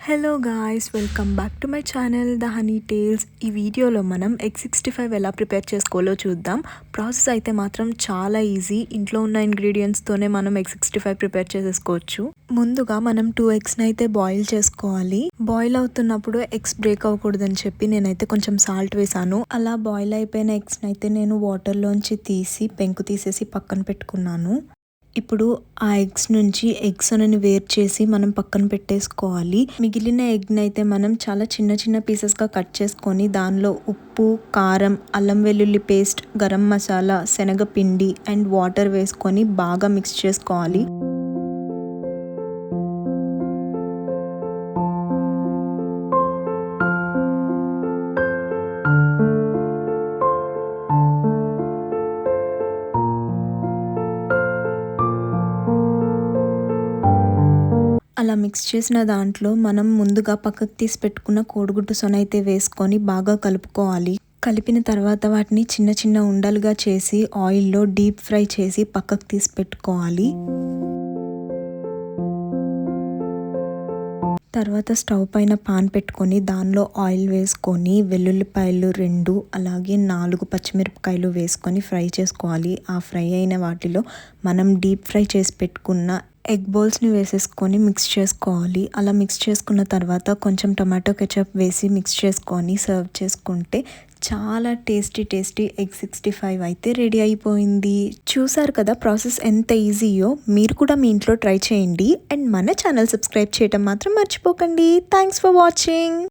Hello guys, welcome back to my channel the honey tales. ఈ వీడియోలో మనం egg 65 ఎలా ప్రిపేర్ చేసుకోవాలో చూద్దాం. ప్రాసెస్ అయితే మాత్రం చాలా ఈజీ. ఇంట్లో ఉన్న ఇంగ్రీడియంట్స్తోనే మనం ఎగ్ 65 ప్రిపేర్ చేసేసుకోవచ్చు. ముందుగా మనం 2 ఎగ్స్ని అయితే బాయిల్ చేసుకోవాలి. బాయిల్ అవుతున్నప్పుడు ఎగ్స్ బ్రేక్ అవ్వకూడదని చెప్పి నేనైతే కొంచెం సాల్ట్ వేసాను. అలా బాయిల్ అయిపోయిన ఎగ్స్ని అయితే నేను వాటర్లోంచి తీసి పెంకు తీసేసి పక్కన పెట్టుకున్నాను. ఇప్పుడు ఆ ఎగ్స్ నుంచి ఎగ్స్ అని వేరు చేసి మనం పక్కన పెట్టేసుకోవాలి. మిగిలిన ఎగ్ని అయితే మనం చాలా చిన్న చిన్న పీసెస్గా కట్ చేసుకొని దానిలో ఉప్పు, కారం, అల్లం వెల్లుల్లి పేస్ట్, గరం మసాలా, శనగపిండి అండ్ వాటర్ వేసుకొని బాగా మిక్స్ చేసుకోవాలి. అలా మిక్స్ చేసిన దాంట్లో మనం ముందుగా పక్కకు తీసి పెట్టుకున్న కోడిగుడ్డు సొన అయితే వేసుకొని బాగా కలుపుకోవాలి. కలిపిన తర్వాత వాటిని చిన్న చిన్న ఉండలుగా చేసి ఆయిల్లో డీప్ ఫ్రై చేసి పక్కకు తీసి పెట్టుకోవాలి. తర్వాత స్టవ్ పైన పాన్ పెట్టుకొని దానిలో ఆయిల్ వేసుకొని వెల్లుల్లిపాయలు 2 అలాగే 4 పచ్చిమిరపకాయలు వేసుకొని ఫ్రై చేసుకోవాలి. ఆ ఫ్రై అయిన వాటిలో మనం డీప్ ఫ్రై చేసి పెట్టుకున్న ఎగ్ బౌల్స్ని వేసేసుకొని మిక్స్ చేసుకోవాలి. అలా మిక్స్ చేసుకున్న తర్వాత కొంచెం టమాటో కెచప్ వేసి మిక్స్ చేసుకొని సర్వ్ చేసుకుంటే చాలా టేస్టీ ఎగ్ 65 అయితే రెడీ అయిపోయింది. చూసారు కదా ప్రాసెస్ ఎంత ఈజీయో. మీరు కూడా మీ ఇంట్లో ట్రై చేయండి అండ్ మన ఛానల్ సబ్స్క్రైబ్ చేయడం మాత్రం మర్చిపోకండి. Thanks for watching.